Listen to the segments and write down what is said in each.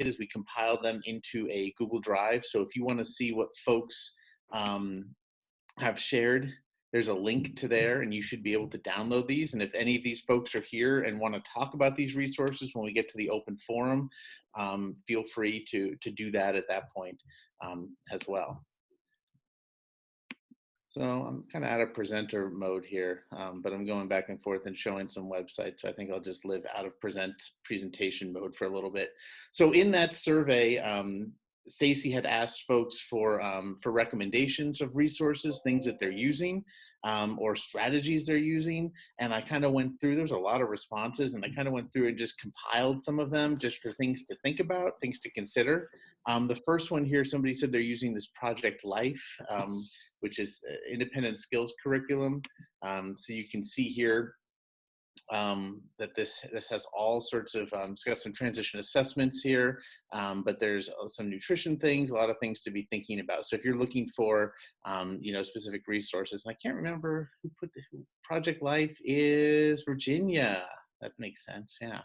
is we compiled them into a Google Drive. So if you want to see what folks have shared, there's a link to there, and you should be able to download these. And if any of these folks are here and want to talk about these resources when we get to the open forum, feel free to do that at that point as well. So I'm kind of out of presenter mode here, but I'm going back and forth and showing some websites. So I think I'll just live out of presentation mode for a little bit. So in that survey, Stacy had asked folks for recommendations of resources, things that they're using, or strategies they're using. And I kind of went through, there's a lot of responses, and I kind of went through and just compiled some of them just for things to think about, things to consider. The first one here, somebody said they're using this Project Life, which is independent skills curriculum. So you can see here that this has all sorts of, it's got some transition assessments here, but there's some nutrition things, a lot of things to be thinking about. So if you're looking for, you know, specific resources, and I can't remember who put Project Life is Virginia. That makes sense, yeah.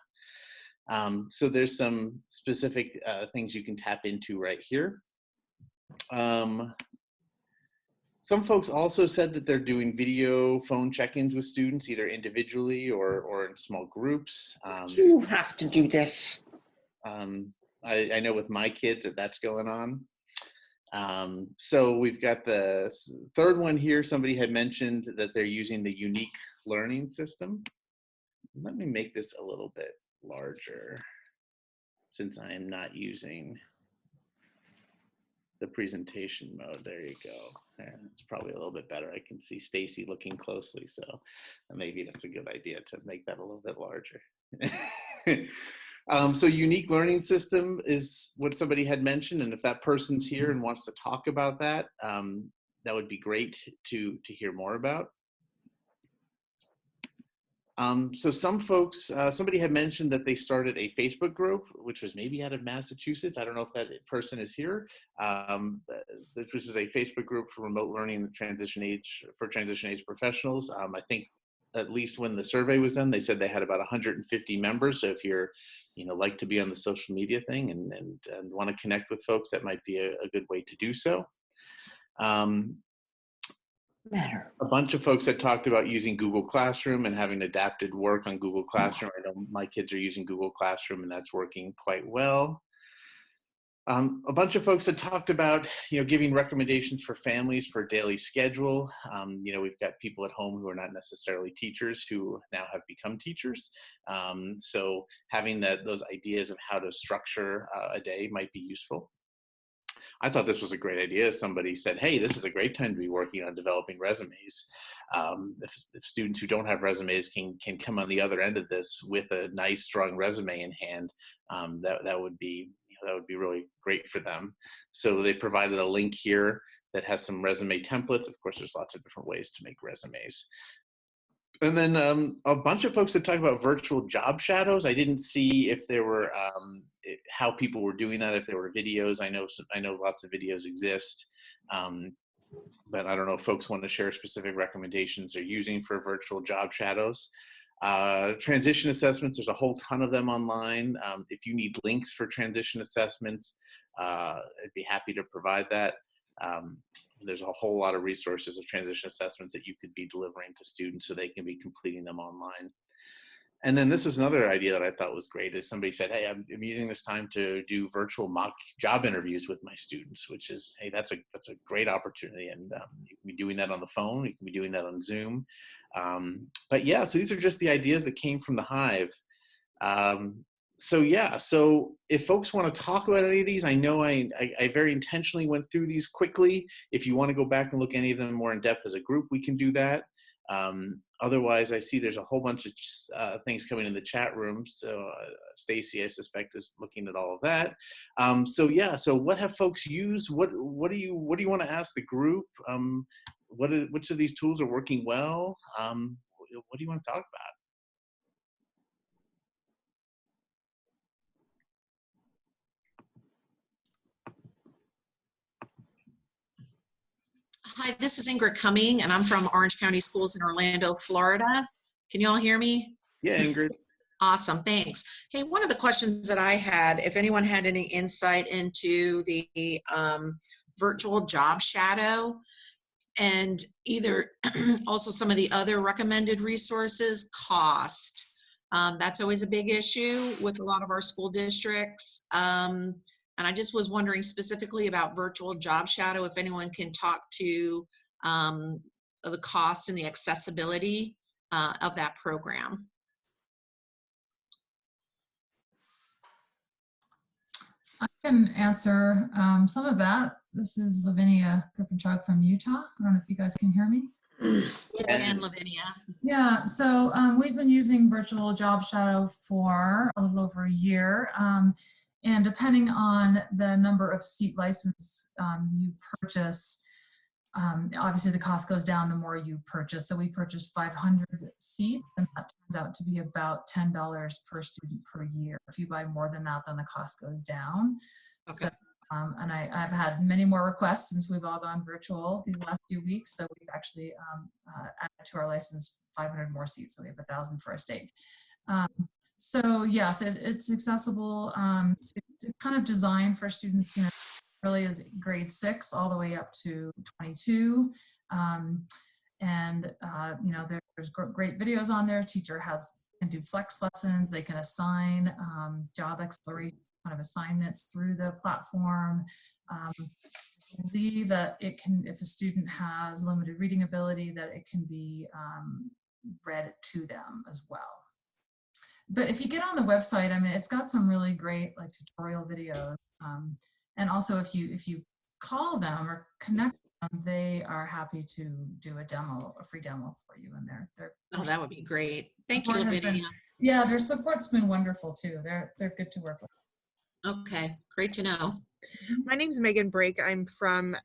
So there's some specific things you can tap into right here. Some folks also said that they're doing video phone check-ins with students, either individually or in small groups. You have to do this. I know with my kids that's going on. So we've got the third one here. Somebody had mentioned that they're using the unique learning system. Let me make this a little bit larger since I am not using the presentation mode. There you go. It's probably a little bit better. I can see Stacy looking closely, so maybe that's a good idea to make that a little bit larger. So unique learning system is what somebody had mentioned, and if that person's here and wants to talk about that, that would be great to hear more about. So some folks, somebody had mentioned that they started a Facebook group, which was maybe out of Massachusetts. I don't know if that person is here. This is a Facebook group for remote learning and transition age professionals. I think at least when the survey was done, they said they had about 150 members. So if you're, you know, like to be on the social media thing and want to connect with folks, that might be a good way to do so. A bunch of folks had talked about using Google Classroom and having adapted work on Google Classroom. I know my kids are using Google Classroom and that's working quite well. A bunch of folks had talked about, you know, giving recommendations for families for a daily schedule. You know, we've got people at home who are not necessarily teachers who now have become teachers. So having those ideas of how to structure a day might be useful. I thought this was a great idea. Somebody said, hey, this is a great time to be working on developing resumes. If students who don't have resumes can come on the other end of this with a nice, strong resume in hand, that would be really great for them. So they provided a link here that has some resume templates. Of course, there's lots of different ways to make resumes. And then a bunch of folks that talked about virtual job shadows. I didn't see if there were how people were doing that, if there were videos. I know lots of videos exist, but I don't know if folks want to share specific recommendations they're using for virtual job shadows. Transition assessments, there's a whole ton of them online. If you need links for transition assessments, I'd be happy to provide that. There's a whole lot of resources of transition assessments that you could be delivering to students so they can be completing them online. And then this is another idea that I thought was great, is somebody said, hey, I'm using this time to do virtual mock job interviews with my students, which is, hey, that's a great opportunity. And you can be doing that on the phone, you can be doing that on Zoom. But yeah, so these are just the ideas that came from the Hive. So yeah, so if folks want to talk about any of these, I know I very intentionally went through these quickly. If you want to go back and look at any of them more in depth as a group, we can do that. Otherwise, I see there's a whole bunch of things coming in the chat room. So Stacy, I suspect, is looking at all of that. So yeah, so what have folks used? What do you want to ask the group? Which of these tools are working well? What do you want to talk about? Hi, this is Ingrid Cumming, and I'm from Orange County Schools in Orlando, Florida. Can you all hear me? Yeah, Ingrid. Awesome, thanks. Hey, one of the questions that I had, if anyone had any insight into the virtual job shadow, and either also some of the other recommended resources, cost. That's always a big issue with a lot of our school districts. And I just was wondering specifically about virtual job shadow, if anyone can talk to the cost and the accessibility of that program. I can answer some of that. This is Lavinia Grippenchuk from Utah. I don't know if you guys can hear me. And Lavinia. Yeah, so we've been using Virtual Job Shadow for a little over a year. And depending on the number of seat license you purchase, obviously the cost goes down the more you purchase. So we purchased 500 seats, and that turns out to be about $10 per student per year. If you buy more than that, then the cost goes down. Okay. So, and I've had many more requests since we've all gone virtual these last few weeks. So we've actually added to our license 500 more seats. So we have 1,000 for our state. So yes, it's accessible. It's kind of designed for students, you know, really is grade 6 all the way up to 22. You know, there's great videos on there. Teacher can do flex lessons. They can assign job exploration kind of assignments through the platform. I believe that it can, if a student has limited reading ability, that it can be read to them as well. But if you get on the website, I mean, it's got some really great like tutorial videos. And also if you call them or connect them, they are happy to do a free demo for you. And they're Oh, that would be great. Thank you, Lavinia. Yeah, their support's been wonderful too. They're good to work with. Okay, great to know. My name's Megan Brake. I'm from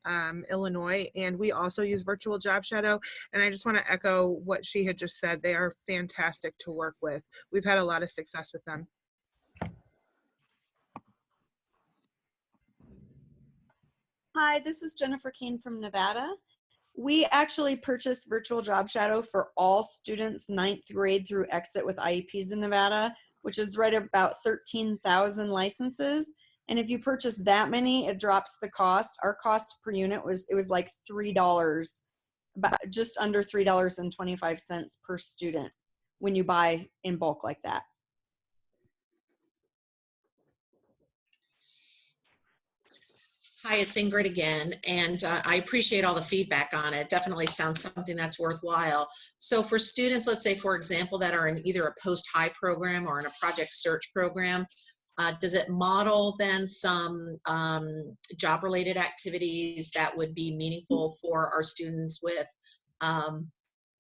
Illinois, and we also use Virtual Job Shadow. And I just want to echo what she had just said. They are fantastic to work with. We've had a lot of success with them. Hi, this is Jennifer Kane from Nevada. We actually purchased Virtual Job Shadow for all students 9th grade through exit with IEPs in Nevada, which is right about 13,000 licenses. And if you purchase that many, it drops the cost. Our cost per unit was like $3, about just under $3.25 per student when you buy in bulk like that. Hi, it's Ingrid again, and I appreciate all the feedback on it. Definitely sounds something that's worthwhile. So for students, let's say, for example, that are in either a post-high program or in a project search program, does it model then some job-related activities that would be meaningful for our students with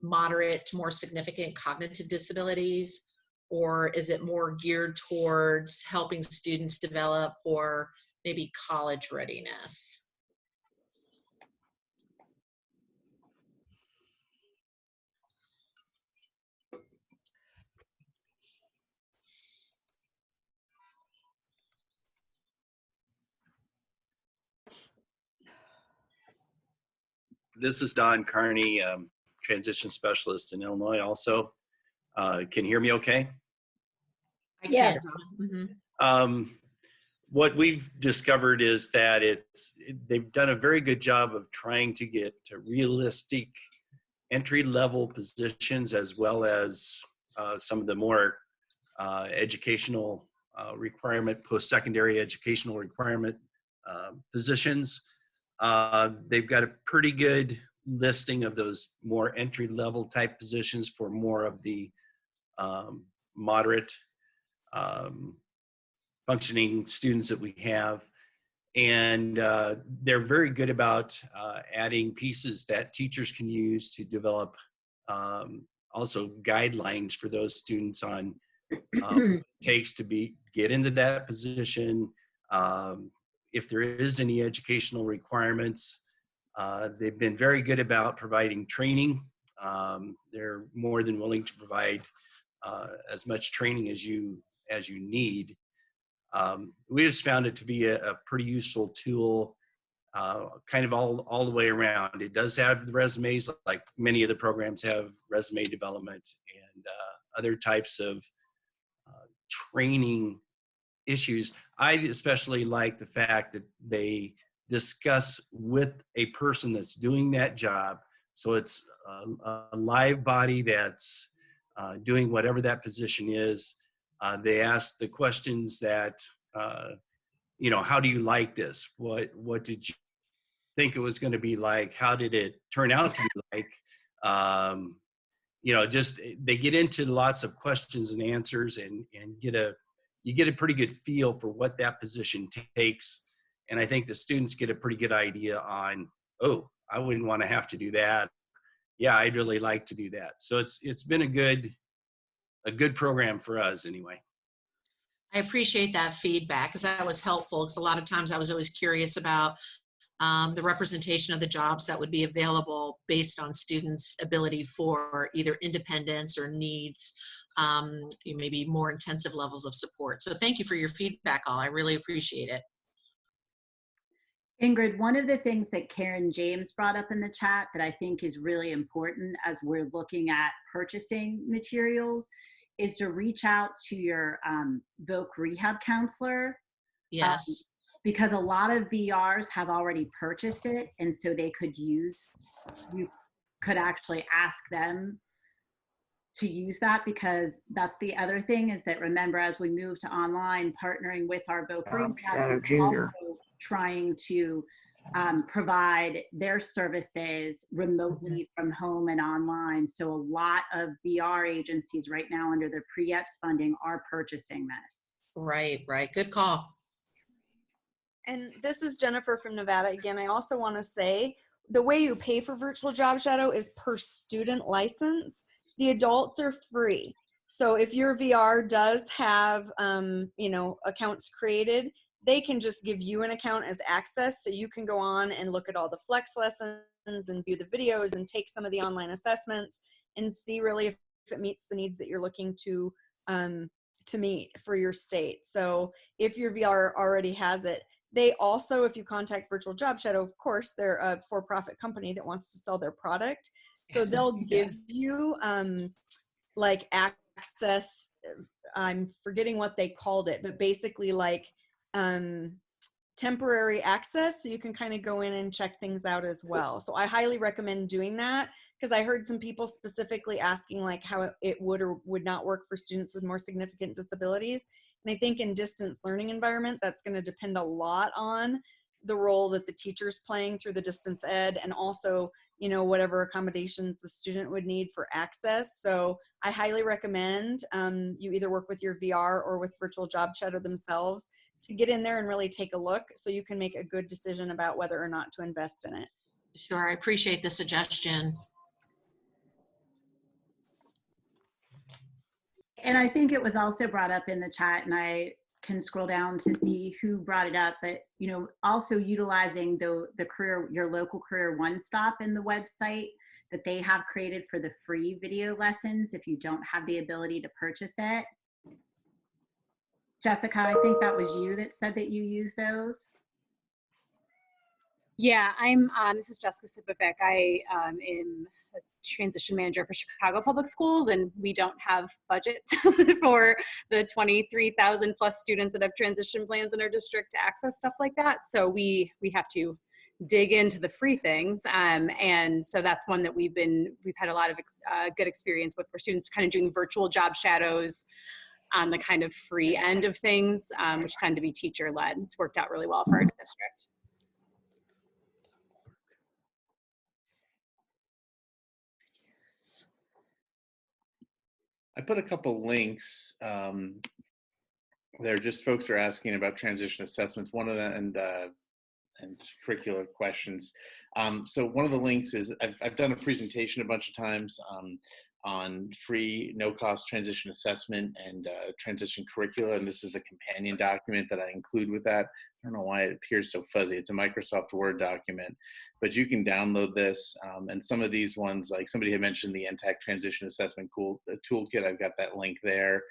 moderate to more significant cognitive disabilities? Or is it more geared towards helping students develop for maybe college readiness? This is Don Carney, transition specialist in Illinois also. Can you hear me okay? I Yes. can. What we've discovered is that they've done a very good job of trying to get to realistic entry-level positions, as well as some of the more educational requirement, post-secondary educational requirement positions. They've got a pretty good listing of those more entry-level type positions for more of the moderate functioning students that we have. And they're very good about adding pieces that teachers can use to develop also guidelines for those students on what it takes to get into that position. If there is any educational requirements, they've been very good about providing training. They're more than willing to provide as much training as you need. We just found it to be a pretty useful tool, kind of all the way around. It does have the resumes, like many of the programs have resume development and other types of training issues. I especially like the fact that they discuss with a person that's doing that job. So it's a live body that's doing whatever that position is. They ask the questions that, you know, how do you like this? What did you think it was going to be like? How did it turn out to be like? You know, just they get into lots of questions and answers, and you get a pretty good feel for what that position takes. And I think the students get a pretty good idea on, oh, I wouldn't want to have to do that. Yeah, I'd really like to do that. So it's been a good program for us anyway. I appreciate that feedback because that was helpful, because a lot of times I was always curious about the representation of the jobs that would be available based on students' ability for either independence or needs, maybe more intensive levels of support. So thank you for your feedback, all. I really appreciate it. Ingrid, one of the things that Karen James brought up in the chat that I think is really important as we're looking at purchasing materials is to reach out to your VOC rehab counselor. Yes. Because a lot of VRs have already purchased it, and so you could actually ask them to use that, because that's the other thing is that, remember, as we move to online, partnering with our VOC rehab, also trying to provide their services remotely from home and online. So a lot of VR agencies right now under their pre-ETS funding are purchasing this. Right. Good call. And this is Jennifer from Nevada again. I also want to say the way you pay for virtual job shadow is per student license. The adults are free. So if your VR does have, accounts created, they can just give you an account as access, so you can go on and look at all the flex lessons and view the videos and take some of the online assessments and see really if it meets the needs that you're looking to meet for your state. So if your VR already has it, they also, if you contact Virtual Job Shadow, of course, they're a for-profit company that wants to sell their product. So they'll give you like access, I'm forgetting what they called it, but basically like temporary access, so you can kind of go in and check things out as well. So I highly recommend doing that, because I heard some people specifically asking like how it would or would not work for students with more significant disabilities. And I think in distance learning environment, that's going to depend a lot on the role that the teacher's playing through the distance ed, and also, whatever accommodations the student would need for access. So I highly recommend you either work with your VR or with Virtual Job Shadow themselves to get in there and really take a look, so you can make a good decision about whether or not to invest in it. Sure, I appreciate the suggestion. And I think it was also brought up in the chat, and I can scroll down to see who brought it up, but also utilizing your local career one-stop in the website that they have created for the free video lessons if you don't have the ability to purchase it. Jessica, I think that was you that said that you use those. Yeah, this is Jessica Sipovic. I am a transition manager for Chicago Public Schools, and we don't have budgets for the 23,000 plus students that have transition plans in our district to access stuff like that. So we have to dig into the free things. And so that's one that we've had a lot of good experience with, for students kind of doing virtual job shadows on the kind of free end of things, which tend to be teacher led. It's worked out really well for our district. I put a couple links there. Just folks are asking about transition assessments. One of them, and curricular questions. So one of the links is I've done a presentation a bunch of times on free, no-cost transition assessment and transition curricula, and this is the companion document that I include with that. I don't know why it appears so fuzzy. It's a Microsoft Word document, but you can download this. And some of these ones, like somebody had mentioned the NTAC Transition Assessment Toolkit, I've got that link there.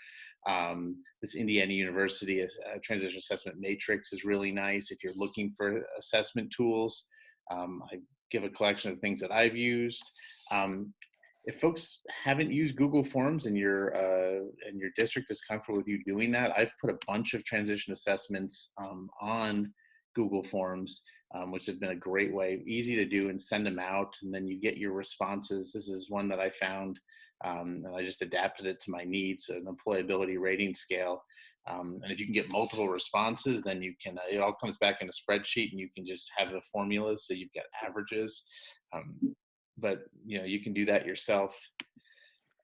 This Indiana University Transition Assessment Matrix is really nice if you're looking for assessment tools. I give a collection of things that I've used. if folks haven't used Google Forms and your district is comfortable with you doing that, I've put a bunch of transition assessments on Google Forms, which has been a great way, easy to do, and send them out, and then you get your responses. This is one that I found, and I just adapted it to my needs, an employability rating scale. And if you can get multiple responses, then you can, it all comes back in a spreadsheet, and you can just have the formulas, so you've got averages. But you can do that yourself.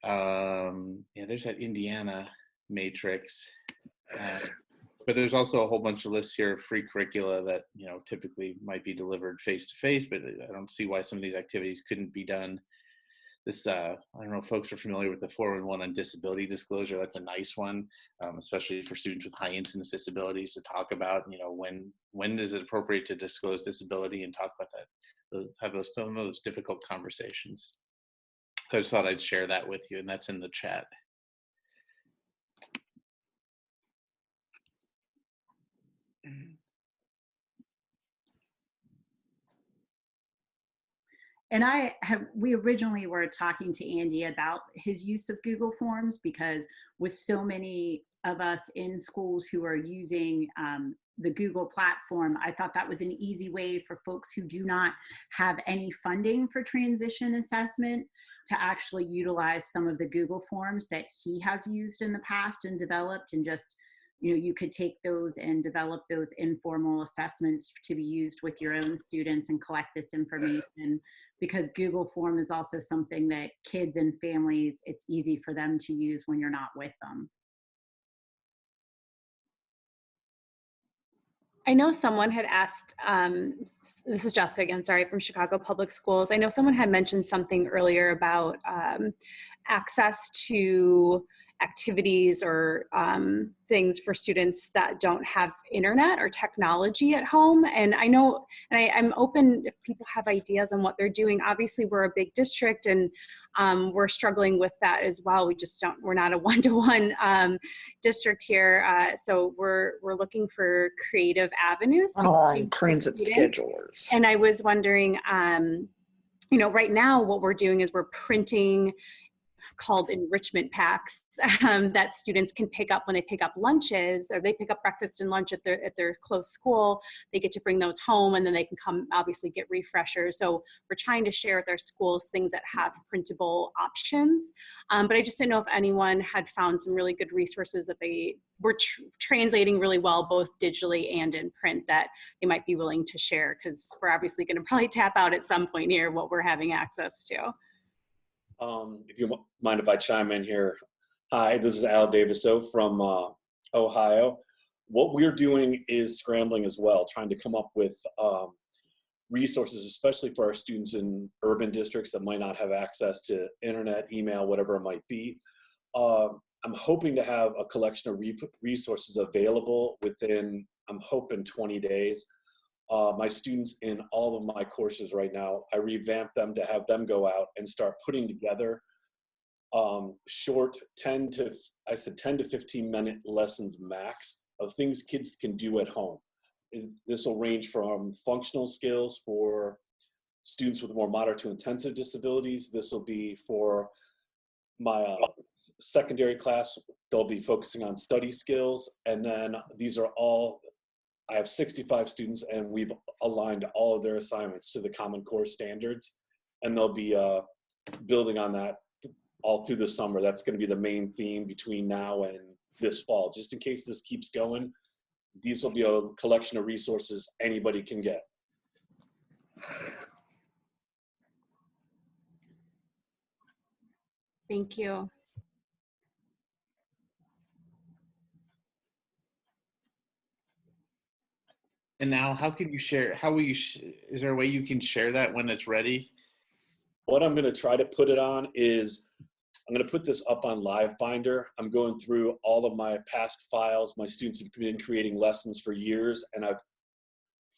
Yeah, there's that Indiana matrix. But there's also a whole bunch of lists here of free curricula that typically might be delivered face-to-face, but I don't see why some of these activities couldn't be done. This, I don't know if folks are familiar with the 411 on disability disclosure. That's a nice one, especially for students with high incidence disabilities, to talk about, when is it appropriate to disclose disability, and talk about that, have some of those difficult conversations. So I just thought I'd share that with you, and that's in the chat. And we originally were talking to Andy about his use of Google Forms, because with so many of us in schools who are using the Google platform, I thought that was an easy way for folks who do not have any funding for transition assessment to actually utilize some of the Google Forms that he has used in the past and developed, and just you could take those and develop those informal assessments to be used with your own students and collect this information, because Google Form is also something that kids and families, it's easy for them to use when you're not with them. I know someone had asked, this is Jessica again, sorry, from Chicago Public Schools. I know someone had mentioned something earlier about access to activities or things for students that don't have internet or technology at home. And I know, and I'm open if people have ideas on what they're doing. Obviously, we're a big district, and we're struggling with that as well. We're not a one-to-one district here. So we're looking for creative avenues. On transit schedulers. And I was wondering, right now what we're doing is we're printing called enrichment packs that students can pick up when they pick up lunches, or they pick up breakfast and lunch at their close school. They get to bring those home, and then they can come obviously get refreshers. So we're trying to share with our schools things that have printable options. But I just didn't know if anyone had found some really good resources that they were translating really well, both digitally and in print, that they might be willing to share, because we're obviously going to probably tap out at some point here what we're having access to. If you mind if I chime in here. Hi, this is Al Daviso from Ohio. What we're doing is scrambling as well, trying to come up with resources, especially for our students in urban districts that might not have access to internet, email, whatever it might be. I'm hoping to have a collection of resources available within, I'm hoping 20 days. My students in all of my courses right now, I revamped them to have them go out and start putting together short 10 to 15 minute lessons max of things kids can do at home. This will range from functional skills for students with more moderate to intensive disabilities. This will be for my secondary class. They'll be focusing on study skills. And then these are all, I have 65 students, and we've aligned all of their assignments to the Common Core standards, and they'll be building on that all through the summer. That's going to be the main theme between now and this fall. Just in case this keeps going, these will be a collection of resources anybody can get. Thank you. And now, how can you share? How will you? Is there a way you can share that when it's ready? What I'm going to try to put it on is, I'm going to put this up on LiveBinder. I'm going through all of my past files. My students have been creating lessons for years, and I've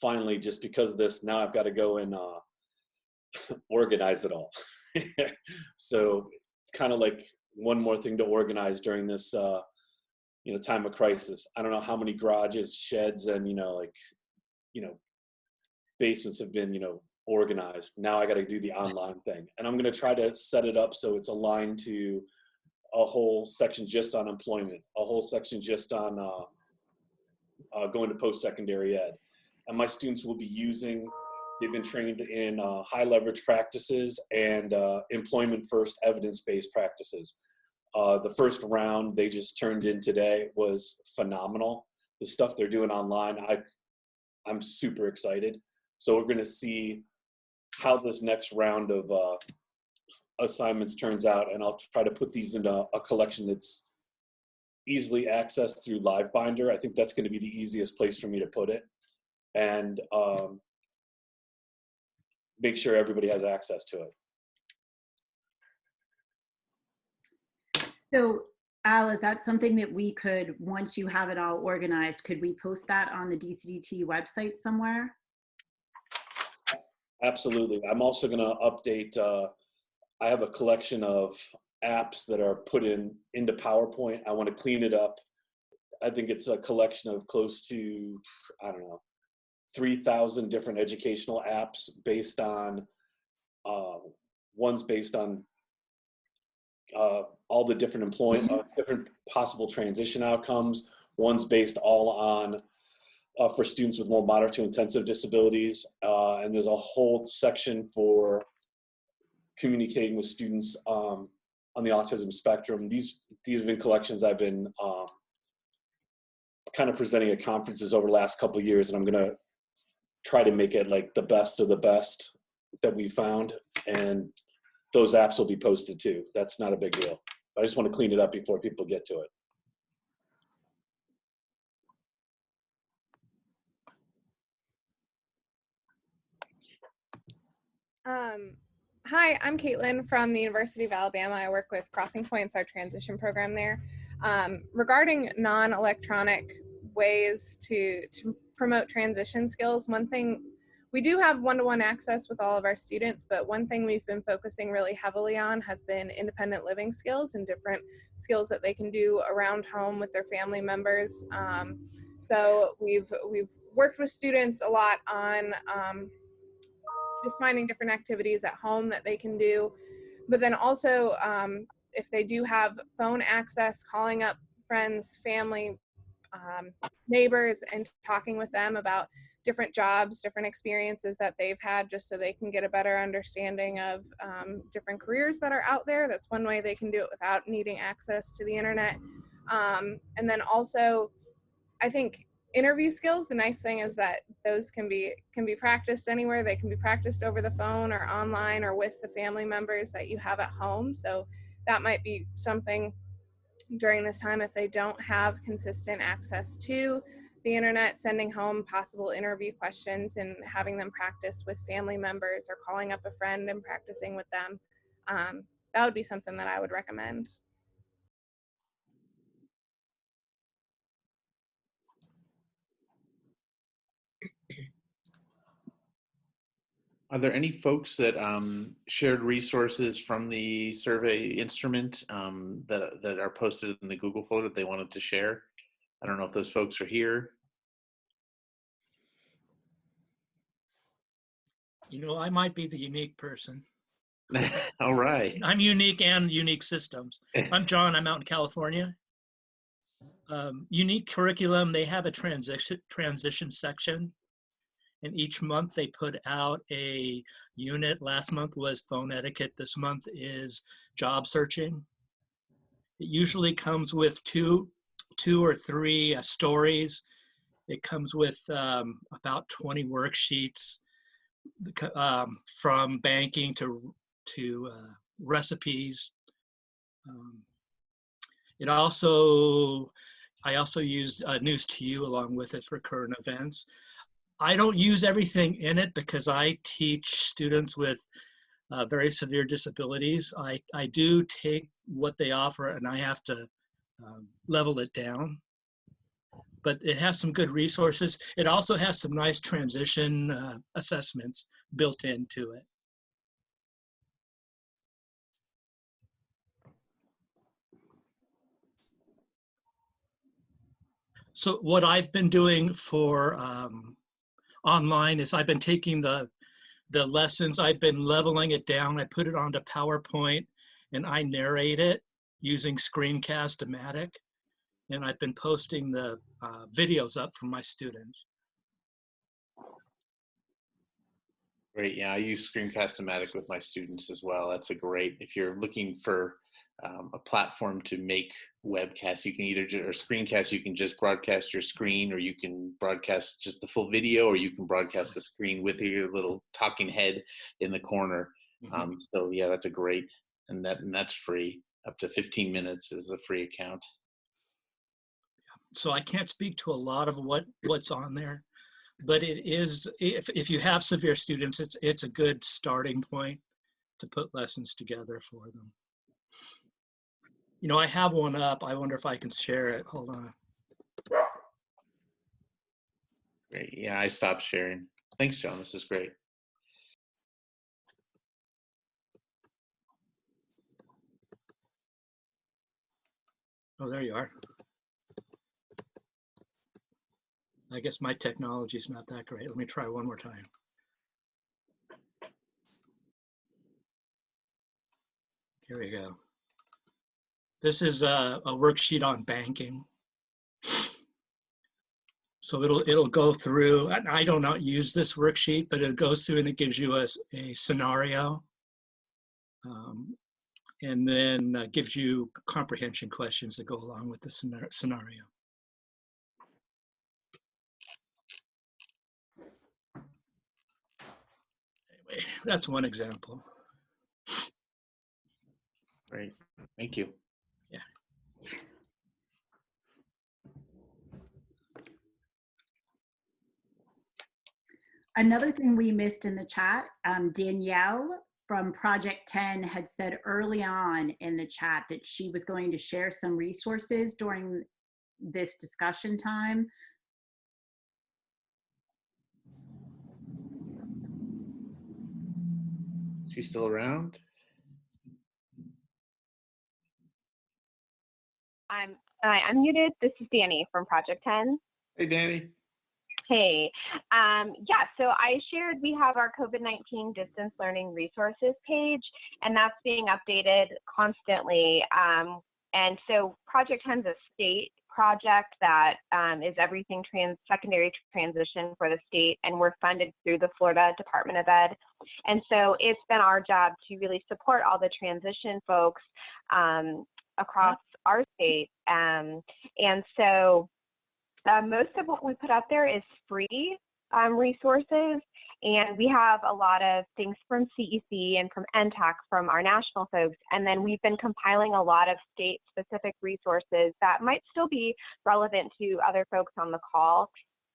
finally, just because of this, now I've got to go and organize it all. So it's kind of like one more thing to organize during this, time of crisis. I don't know how many garages, sheds, and basements have been, organized. Now I got to do the online thing. And I'm going to try to set it up so it's aligned to a whole section just on employment, a whole section just on going to post-secondary ed. And my students will be using, they've been trained in high leverage practices and employment first evidence-based practices. The first round they just turned in today was phenomenal. The stuff they're doing online, I'm super excited. So we're going to see how this next round of assignments turns out, and I'll try to put these into a collection that's easily accessed through LiveBinder. I think that's going to be the easiest place for me to put it, and make sure everybody has access to it. So Al, is that something that we could, once you have it all organized, could we post that on the DCDT website somewhere? Absolutely. I'm also going to update, I have a collection of apps that are put into PowerPoint. I want to clean it up. I think it's a collection of close to, I don't know, 3,000 different educational apps based on, one's based on all the different different possible transition outcomes. One's based all on for students with more moderate to intensive disabilities, and there's a whole section for communicating with students on the autism spectrum. These have been collections I've been kind of presenting at conferences over the last couple of years, and I'm going to try to make it like the best of the best that we found, and those apps will be posted too. That's not a big deal. I just want to clean it up before people get to it. Hi, I'm Caitlin from the University of Alabama. I work with Crossing Points, our transition program there. Regarding non-electronic ways to promote transition skills, one thing, we do have one-to-one access with all of our students, but one thing we've been focusing really heavily on has been independent living skills and different skills that they can do around home with their family members. So we've worked with students a lot on just finding different activities at home that they can do. But then also, if they do have phone access, calling up friends, family, neighbors, and talking with them about different jobs, different experiences that they've had, just so they can get a better understanding of different careers that are out there. That's one way they can do it without needing access to the internet. And then also, I think interview skills, the nice thing is that those can be practiced anywhere. They can be practiced over the phone or online or with the family members that you have at home. So that might be something during this time if they don't have consistent access to the internet, sending home possible interview questions and having them practice with family members or calling up a friend and practicing with them. That would be something that I would recommend. Are there any folks that shared resources from the survey instrument that are posted in the Google folder that they wanted to share? I don't know if those folks are here. You know, I might be the unique person. All right. I'm unique and unique systems. I'm John. I'm out in California. Unique curriculum, they have a transition section. And each month they put out a unit. Last month was phone etiquette. This month is job searching. It usually comes with two or three stories. It comes with about 20 worksheets, from banking to recipes. I also use News to You along with it for current events. I don't use everything in it because I teach students with very severe disabilities. I do take what they offer and I have to level it down. But it has some good resources. It also has some nice transition assessments built into it. So what I've been doing for online is I've been taking the the lessons, I've been leveling it down. I put it onto PowerPoint and I narrate it using Screencast-O-Matic. And I've been posting the videos up for my students. Great. Yeah, I use Screencast-O-Matic with my students as well. That's a great, if you're looking for a platform to make webcasts, you can either, or screencast, you can just broadcast your screen, or you can broadcast just the full video, or you can broadcast the screen with your little talking head in the corner. So yeah, that's a great, and that's free. Up to 15 minutes is the free account. So I can't speak to a lot of what's on there, but it is, if you have severe students, it's a good starting point to put lessons together for them. You know, I have one up. I wonder if I can share it. Hold on. Great. Yeah, I stopped sharing. Thanks, John. This is great. Oh, there you are. I guess my technology is not that great. Let me try one more time. Here we go. This is a worksheet on banking. So it'll go through, and I do not use this worksheet, but it goes through and it gives you a scenario. And then gives you comprehension questions that go along with the scenario. Anyway, that's one example. Great. Thank you. Yeah. Another thing we missed in the chat, Danielle from Project 10 had said early on in the chat that she was going to share some resources during this discussion time. She's still around? I'm muted. This is Danny from Project 10. Hey, Danny. Hey, yeah, so I shared we have our COVID-19 distance learning resources page, and that's being updated constantly. And so Project 10 is a state project that is everything secondary secondary transition for the state, and we're funded through the Florida Department of Ed. And so it's been our job to really support all the transition folks across our state. And so most of what we put out there is free resources, and we have a lot of things from CEC and from NTAC, from our national folks, and then we've been compiling a lot of state-specific resources that might still be relevant to other folks on the call.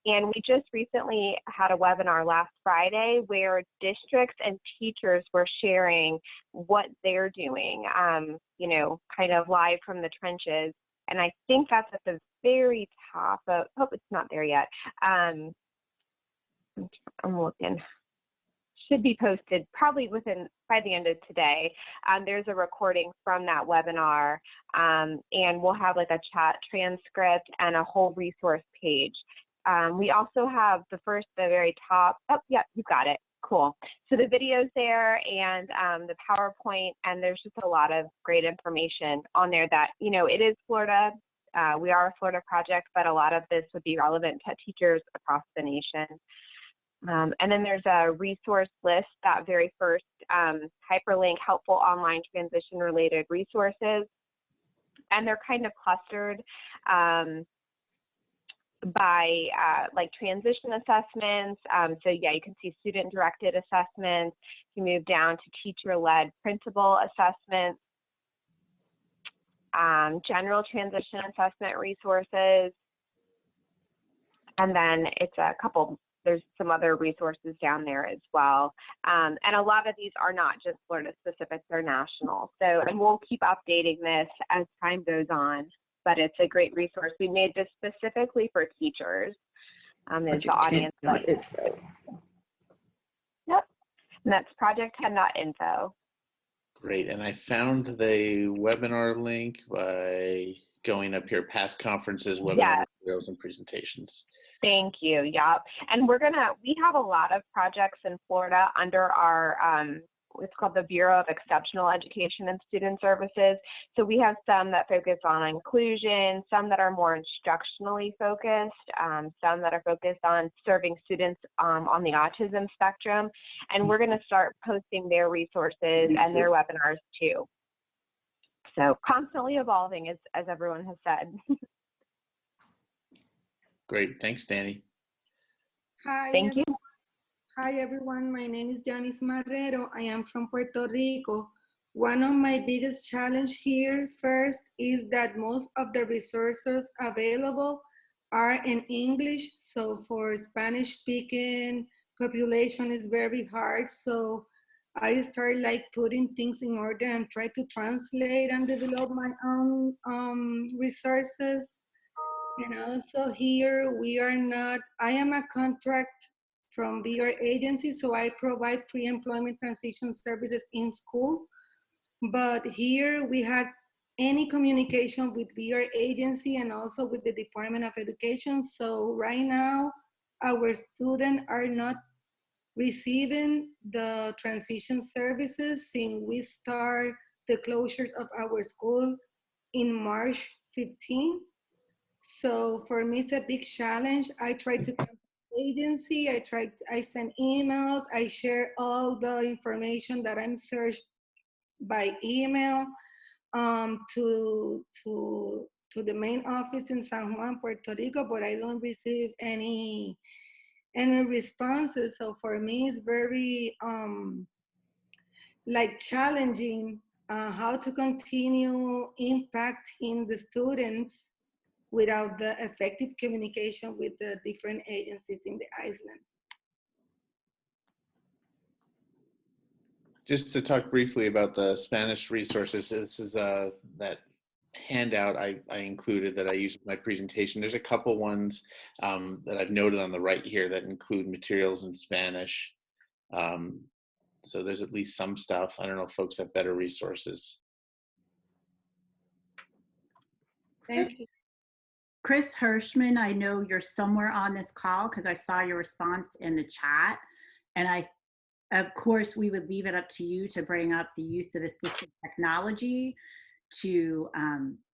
And we just recently had a webinar last Friday where districts and teachers were sharing what they're doing, you know, kind of live from the trenches. And I think that's at the very top of, hope it's not there yet. I'm looking. Should be posted probably by the end of today. There's a recording from that webinar, and we'll have like a chat transcript and a whole resource page. We also have the very top, oh yeah, you got it, cool. So the video's there and the PowerPoint, and there's just a lot of great information on there that, you know, it is Florida. We are a Florida project, but a lot of this would be relevant to teachers across the nation. And then there's a resource list, that very first hyperlink, helpful online transition related resources. And they're kind of clustered by like transition assessments. So yeah, you can see student directed assessments. You move down to teacher led principal assessments, general transition assessment resources. And then it's a couple, there's some other resources down there as well. And a lot of these are not just Florida specific, they're national. So, and we'll keep updating this as time goes on, but it's a great resource. We made this specifically for teachers. Is the audience. Yep, and that's project10.info. Great, and I found the webinar link by going up here, past conferences, webinar Yes. materials, and presentations. Thank you. Yep. And we have a lot of projects in Florida under our, it's called the Bureau of Exceptional Education and Student Services. So we have some that focus on inclusion, some that are more instructionally focused, some that are focused on serving students on the autism spectrum. And we're going to start posting their resources and their webinars too. So constantly evolving, as everyone has said. Great. Thanks, Danny. Hi. Thank you. Hi, everyone. My name is Janice Marrero. I am from Puerto Rico. One of my biggest challenge here first is that most of the resources available are in English. So for Spanish speaking population is very hard. So I start like putting things in order and try to translate and develop my own resources. And also here we are not, I am a contract from VR agency, so I provide pre-employment transition services in school. But here we had any communication with VR agency and also with the Department of Education. So right now, our students are not receiving the transition services since we start the closure of our school in March 15. So for me, it's a big challenge. I try to contact the agency. I send emails. I share all the information that I'm searched by email to the main office in San Juan, Puerto Rico, but I don't receive any responses. So for me, it's very like challenging how to continue impacting the students without the effective communication with the different agencies in the island. Just to talk briefly about the Spanish resources, this is that handout I included that I used in my presentation. There's a couple ones that I've noted on the right here that include materials in Spanish. So there's at least some stuff. I don't know if folks have better resources. Thank you. Chris Hirschman, I know you're somewhere on this call because I saw your response in the chat. And of course, we would leave it up to you to bring up the use of assistive technology to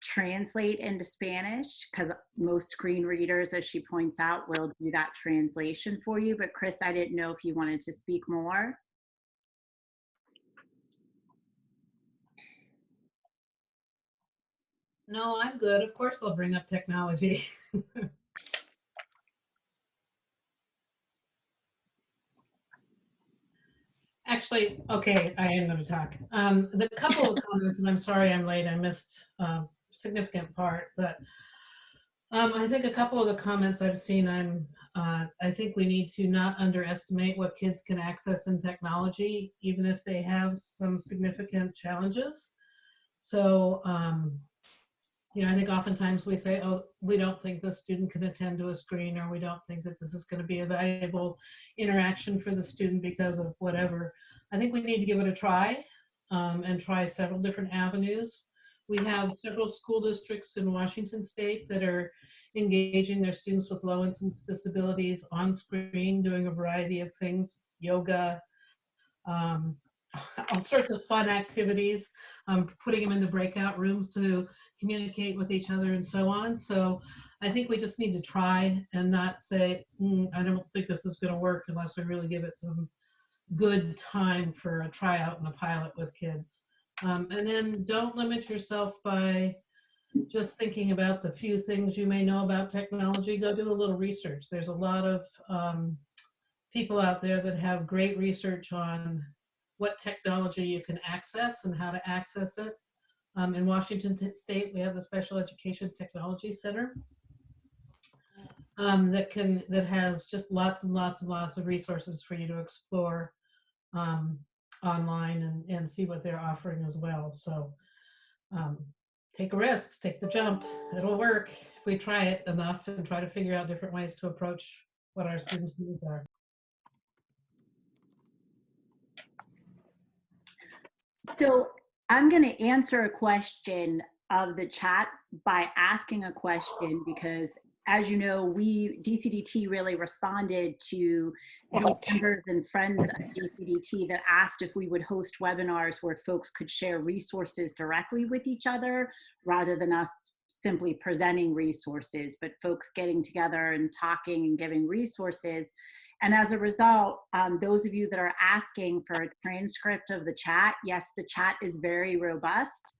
translate into Spanish, because most screen readers, as she points out, will do that translation for you. But Chris, I didn't know if you wanted to speak more. No, I'm good. Of course they'll bring up technology. Actually, okay, I am going to talk. The couple of comments, and I'm sorry I'm late, I missed a significant part, but I think a couple of the comments I've seen, I think we need to not underestimate what kids can access in technology, even if they have some significant challenges. So, you know, I think oftentimes we say, oh, we don't think the student can attend to a screen, or we don't think that this is going to be a valuable interaction for the student because of whatever. I think we need to give it a try and try several different avenues. We have several school districts in Washington State that are engaging their students with low incidence disabilities on screen, doing a variety of things, yoga, all sorts of fun activities, putting them into breakout rooms to communicate with each other and so on. So I think we just need to try and not say, I don't think this is going to work unless we really give it some good time for a tryout and a pilot with kids. And then don't limit yourself by just thinking about the few things you may know about technology. Go do a little research. There's a lot of people out there that have great research on what technology you can access and how to access it. In Washington State, we have the Special Education Technology Center that has just lots and lots and lots of resources for you to explore online and see what they're offering as well. So take a risk, take the jump. It'll work if we try it enough and try to figure out different ways to approach what our students' needs are. So I'm going to answer a question of the chat by asking a question, because as you know, DCDT really responded to the members and friends of DCDT that asked if we would host webinars where folks could share resources directly with each other rather than us simply presenting resources, but folks getting together and talking and giving resources. And as a result, those of you that are asking for a transcript of the chat, yes, the chat is very robust.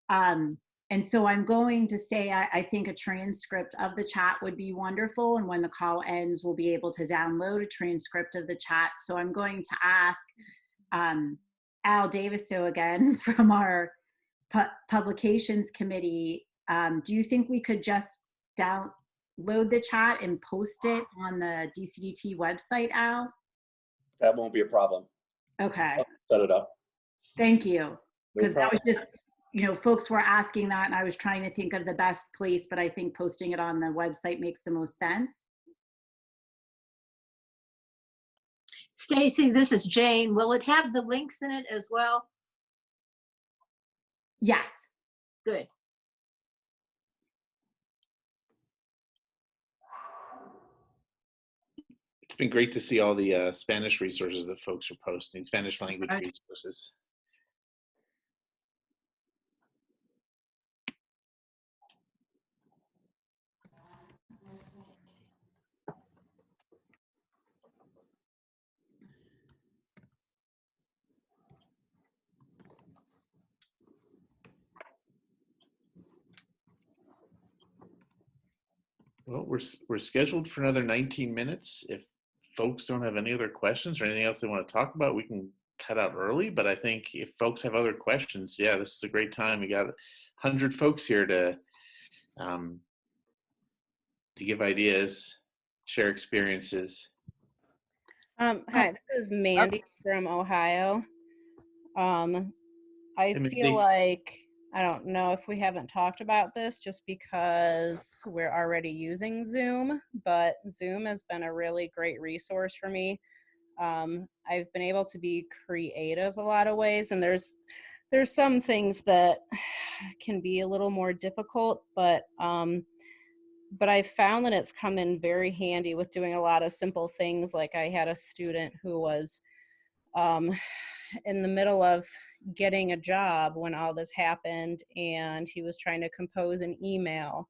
And so I'm going to say, I think a transcript of the chat would be wonderful. And when the call ends, we'll be able to download a transcript of the chat. So I'm going to ask Al Daviso again from our publications committee. Do you think we could just download the chat and post it on the DCDT website, Al? That won't be a problem. Okay. I'll set it up. Thank you. Because No that was problem. just, you know, folks were asking that and I was trying to think of the best place, but I think posting it on the website makes the most sense. Stacy, this is Jane. Will it have the links in it as well? Yes. Good. It's been great to see all the Spanish resources that folks are posting, Spanish language resources. Well, we're scheduled for another 19 minutes. If folks don't have any other questions or anything else they want to talk about, we can cut out early. But I think if folks have other questions, yeah, this is a great time. We got 100 folks here to give ideas, share experiences. Hi, this is Mandy from Ohio. I feel like, I don't know if we haven't talked about this just because we're already using Zoom, but Zoom has been a really great resource for me. I've been able to be creative a lot of ways, and there's some things that can be a little more difficult, but I've found that it's come in very handy with doing a lot of simple things. Like I had a student who was in the middle of getting a job when all this happened, and he was trying to compose an email.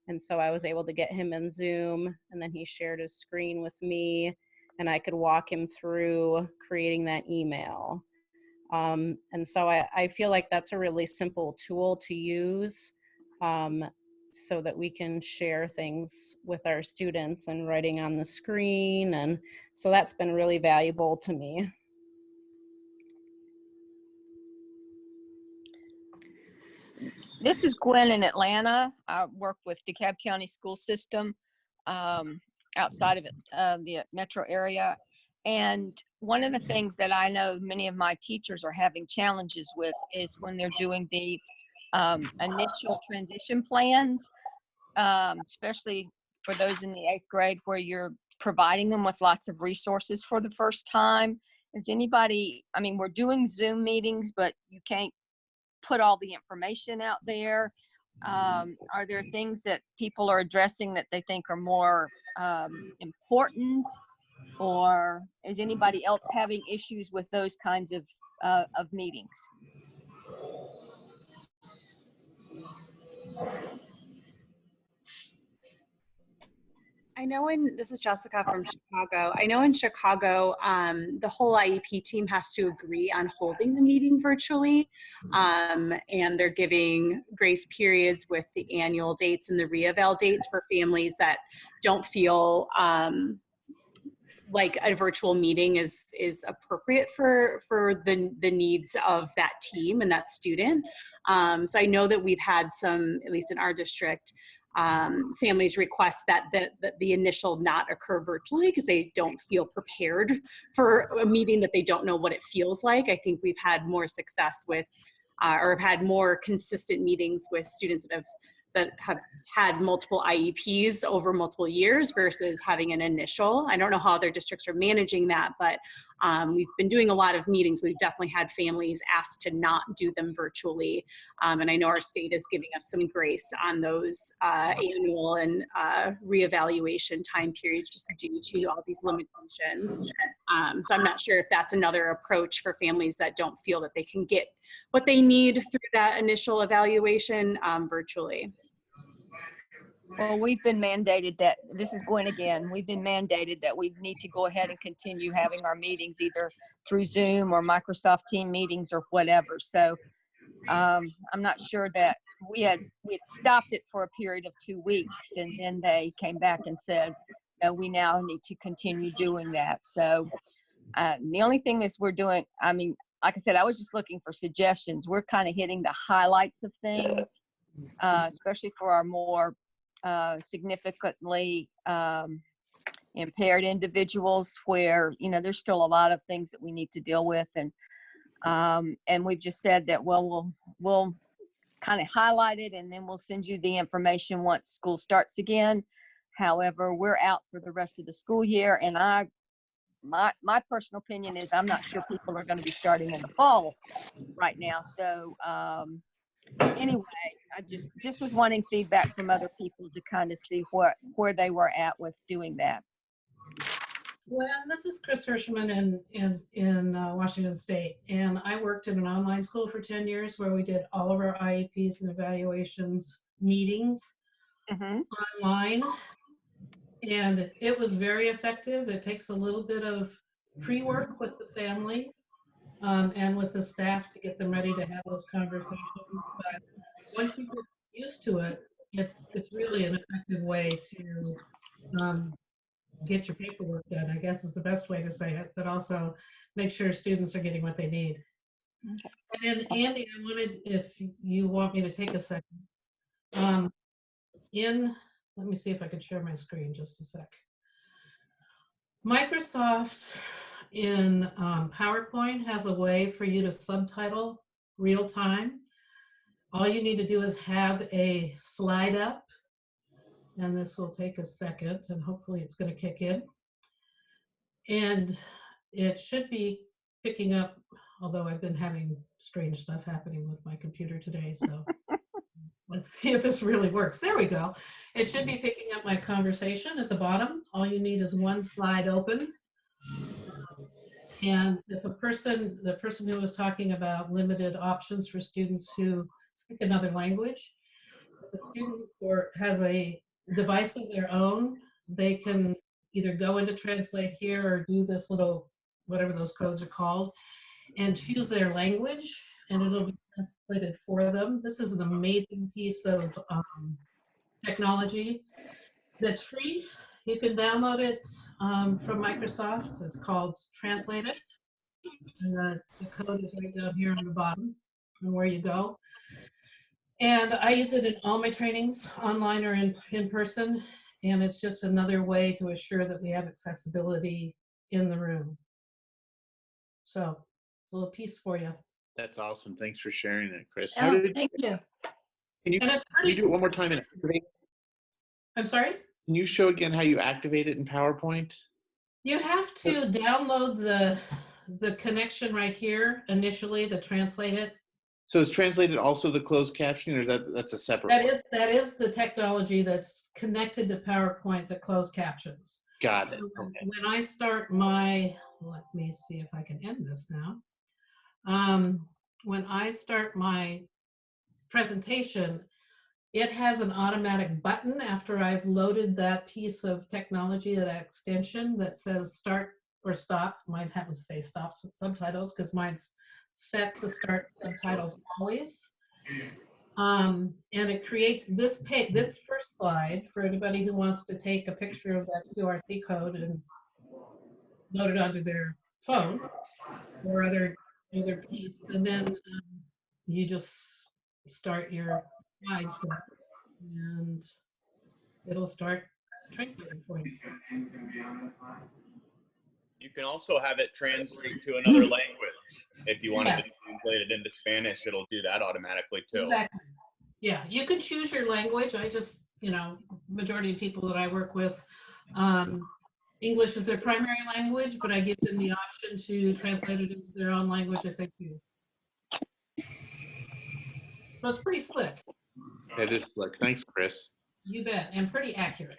And so I was able to get him in Zoom, and then he shared his screen with me, and I could walk him through creating that email. And so I feel like that's a really simple tool to use so that we can share things with our students and writing on the screen. And so that's been really valuable to me. This is Gwen in Atlanta. I work with DeKalb County School System outside of it, the metro area. And one of the things that I know many of my teachers are having challenges with is when they're doing the initial transition plans, especially for those in the 8th grade where you're providing them with lots of resources for the first time. Is anybody, I mean, we're doing Zoom meetings, but you can't put all the information out there. Are there things that people are addressing that they think are more important, or is anybody else having issues with those kinds of meetings? I know this is Jessica from Chicago. I know in Chicago, the whole IEP team has to agree on holding the meeting virtually. And they're giving grace periods with the annual dates and the re-eval dates for families that don't feel like a virtual meeting is appropriate for the needs of that team and that student. So I know that we've had some, at least in our district, families request that the initial not occur virtually because they don't feel prepared for a meeting that they don't know what it feels like. I think we've had more success with, or have had more consistent meetings with students that have had multiple IEPs over multiple years versus having an initial. I don't know how other districts are managing that, but We've been doing a lot of meetings. We've definitely had families ask to not do them virtually. And I know our state is giving us some grace on those annual and reevaluation time periods just due to all these limitations. So I'm not sure if that's another approach for families that don't feel that they can get what they need through that initial evaluation virtually. Well, we've been mandated that, this is Gwen again, we've been mandated that we need to go ahead and continue having our meetings either through Zoom or Microsoft Team meetings or whatever. So I'm not sure that we had stopped it for a period of 2 weeks, and then they came back and said, no, we now need to continue doing that. So the only thing is we're doing, I mean, like I said, I was just looking for suggestions. We're kind of hitting the highlights of things, especially for our more significantly impaired individuals where, you know, there's still a lot of things that we need to deal with. And we've just said that, well, we'll kind of highlight it and then we'll send you the information once school starts again. However, we're out for the rest of the school year, and my personal opinion is I'm not sure people are going to be starting in the fall right now. So anyway, I just was wanting feedback from other people to kind of see where they were at with doing that. Well, this is Chris Hirschman in Washington State, and I worked in an online school for 10 years where we did all of our IEPs and evaluations meetings online, and it was very effective. It takes a little bit of pre-work with the family and with the staff to get them ready to have those conversations, but once you get used to it, it's really an effective way to get your paperwork done, I guess is the best way to say it, but also make sure students are getting what they need. And then Andy, I wanted, if you want me to take a second, let me see if I can share my screen just a sec. Microsoft in PowerPoint has a way for you to subtitle real time. All you need to do is have a slide up, and this will take a second, and hopefully it's going to kick in. And it should be picking up, although I've been having strange stuff happening with my computer today, so let's see if this really works. There we go. It should be picking up my conversation at the bottom. All you need is one slide open. And if the person who was talking about limited options for students who speak another language, if the student has a device of their own, they can either go into Translate here or do this little, whatever those codes are called, and choose their language, and it'll be translated for them. This is an amazing piece of technology that's free. You can download it from Microsoft. It's called Translate It. And the code is right down here on the bottom and where you go. And I use it in all my trainings, online or in person. And it's just another way to assure that we have accessibility in the room. So, a little piece for you. That's awesome. Thanks for sharing it, Chris. Oh, thank you. Can you do it one more time and activate? I'm sorry? Can you show again how you activate it in PowerPoint? You have to download the connection right here initially to translate it. So is translated also the closed captioning, or is that's a separate one? That is the technology that's connected to PowerPoint that closed captions. Got it. So Okay. when I start my, let me see if I can end this now. When I start my presentation, it has an automatic button after I've loaded that piece of technology, that extension that says start or stop. Mine happens to say stop subtitles because mine's set to start subtitles always. And it creates this page, this first slide for anybody who wants to take a picture of that QRT code and load it onto their phone or other piece. And then you just start your slideshow and it'll start translating for you. You can also have it translate to another language. If you want Yes. to translate it into Spanish, it'll do that automatically too. Exactly. Yeah, you can choose your language. I just, majority of people that I work with, English is their primary language, but I give them the option to translate it into their own language if they choose. So it's pretty slick. It is slick. Thanks, Chris. You bet, and pretty accurate.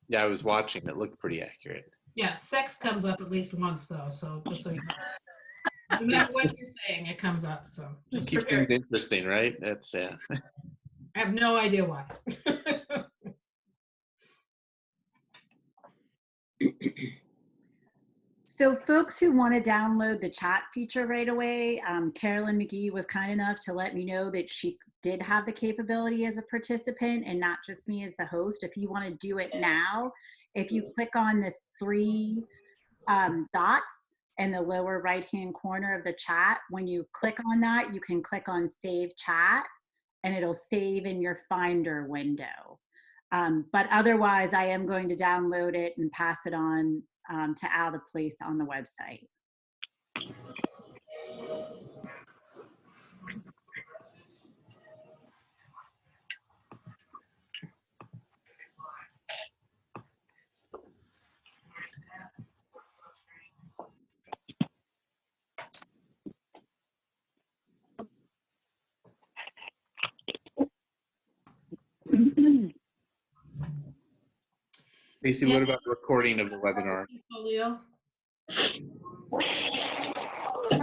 Yeah, I was watching. It looked pretty accurate. Yeah, sex comes up at least once though, so just so you know. No matter what you're saying, it comes up, so just Keep prepare. things interesting, right? That's I have no idea why. So folks who want to download the chat feature right away, Carolyn McGee was kind enough to let me know that she did have the capability as a participant and not just me as the host. If you want to do it now, if you click on the three dots in the lower right-hand corner of the chat, when you click on that, you can click on Save Chat and it'll save in your Finder window. But otherwise, I am going to download it and pass it on to Out of Place on the website. Casey, what about recording of the webinar? Portfolio.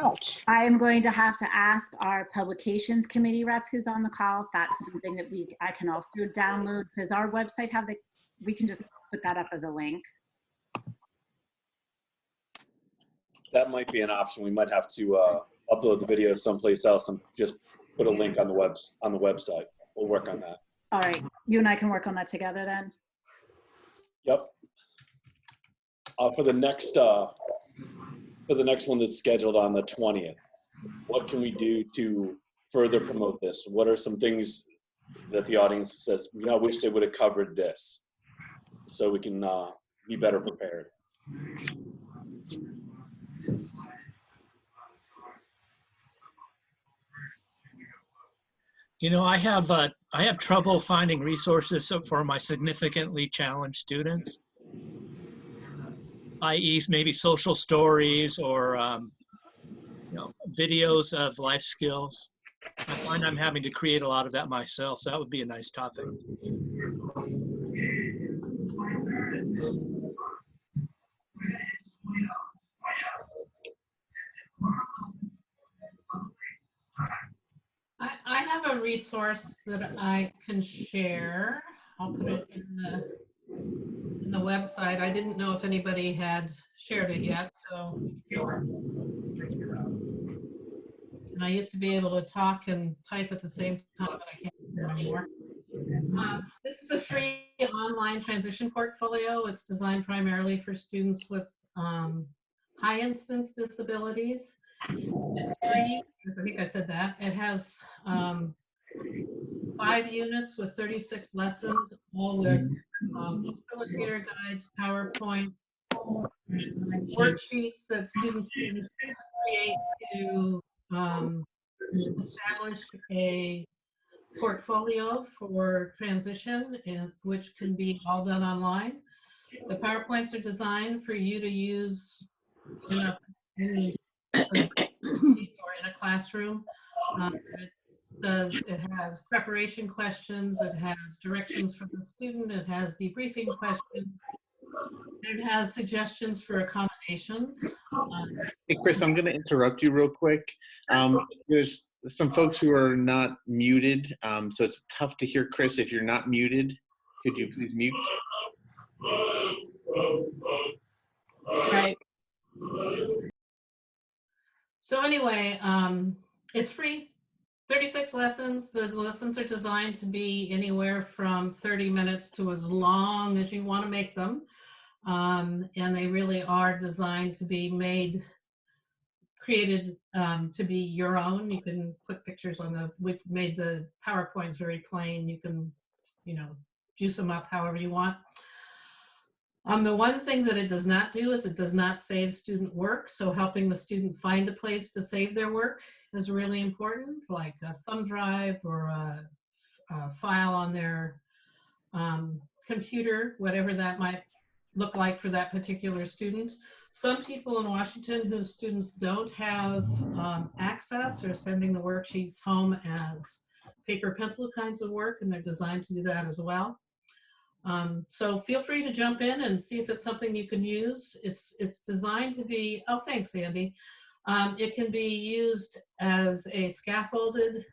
Ouch. I am going to have to ask our publications committee rep who's on the call if that's something that I can also download. Does our website have we can just put that up as a link? That might be an option. We might have to upload the video someplace else and just put a link on the website. We'll work on that. All right, you and I can work on that together then. Yep. For the next one that's scheduled on the 20th, what can we do to further promote this? What are some things that the audience says, you know, I wish they would have covered this, so we can be better prepared? You know, I have trouble finding resources for my significantly challenged students, i.e. maybe social stories or you know, videos of life skills. I find I'm having to create a lot of that myself, so that would be a nice topic. I have a resource that I can share. I'll put it in the website. I didn't know if anybody had shared it yet, so. And I used to be able to talk and type at the same time, but I can't do that anymore. This is a free online transition portfolio. It's designed primarily for students with high instance disabilities. It's free, I think I said that. It has 5 units with 36 lessons, all with facilitator guides, PowerPoints, worksheets that students can create to establish a portfolio for transition, which can be all done online. The PowerPoints are designed for you to use in a or in a classroom. It has preparation questions, it has directions for the student, it has debriefing questions, and it has suggestions for accommodations. Hey, Chris, I'm going to interrupt you real quick. There's some folks who are not muted, so it's tough to hear Chris if you're not muted. Could you please mute? Right. So anyway, it's free. 36 lessons. The lessons are designed to be anywhere from 30 minutes to as long as you want to make them. And they really are designed to be created to be your own. You can put pictures on we've made the PowerPoints very plain. You can, you know, juice them up however you want. The one thing that it does not do is it does not save student work. So helping the student find a place to save their work is really important, like a thumb drive or a file on their computer, whatever that might look like for that particular student. Some people in Washington whose students don't have access are sending the worksheets home as paper pencil kinds of work, and they're designed to do that as well. So feel free to jump in and see if it's something you can use. It's designed to be, oh, thanks, Andy. It can be used as a scaffolded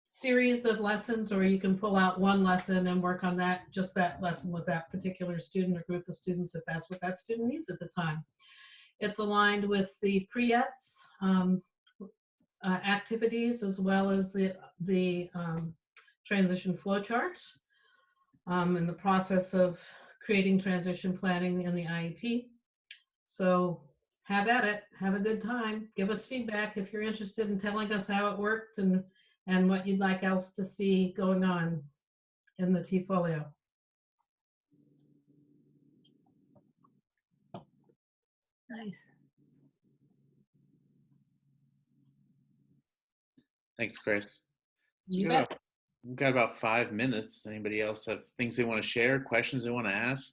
series of lessons, or you can pull out one lesson and work on that, just that lesson with that particular student or group of students if that's what that student needs at the time. It's aligned with the pre-ETS activities as well as the transition flowchart. In the process of creating transition planning in the IEP. So have at it, have a good time. Give us feedback if you're interested in telling us how it worked and what you'd like else to see going on in the T-folio. Nice. Thanks, Chris. You We've bet. got about 5 minutes. Anybody else have things they want to share, questions they want to ask?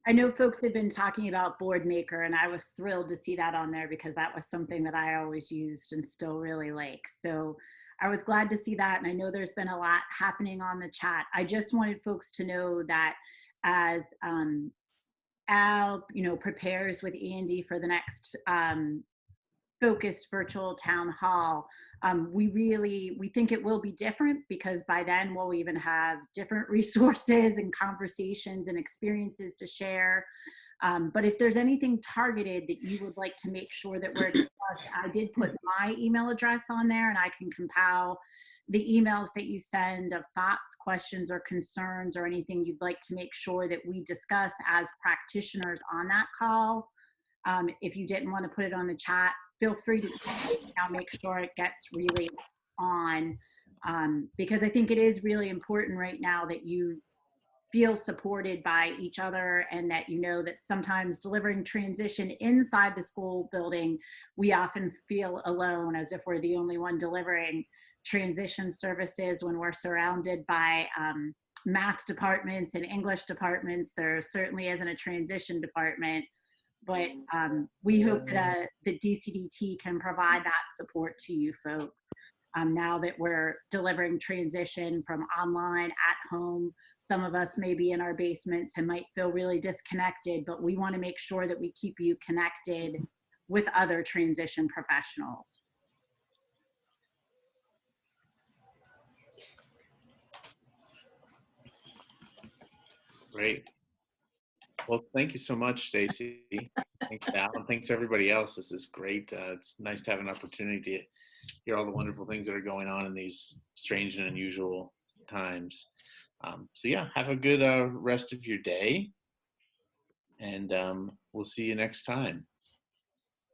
I know folks have been talking about Boardmaker, and I was thrilled to see that on there because that was something that I always used and still really like. So I was glad to see that, and I know there's been a lot happening on the chat. I just wanted folks to know that as Al, prepares with Andy for the next focused virtual town hall, we think it will be different because by then we'll even have different resources and conversations and experiences to share. But if there's anything targeted that you would like to make sure that we're discussed, I did put my email address on there, and I can compile the emails that you send of thoughts, questions, or concerns, or anything you'd like to make sure that we discuss as practitioners on that call. If you didn't want to put it on the chat, feel free to now make sure it gets relayed on, because I think it is really important right now that you feel supported by each other, and that you know that sometimes delivering transition inside the school building, we often feel alone, as if we're the only one delivering transition services when we're surrounded by math departments and English departments. There certainly isn't a transition department, but we hope that the DCDT can provide that support to you folks. Now that we're delivering transition from online at home, some of us may be in our basements and might feel really disconnected, but we want to make sure that we keep you connected with other transition professionals. Great. Well, thank you so much, Stacy. Thanks, Al, and thanks to everybody else. This is great. It's nice to have an opportunity to hear all the wonderful things that are going on in these strange and unusual times. So yeah, have a good rest of your day, and we'll see you next time.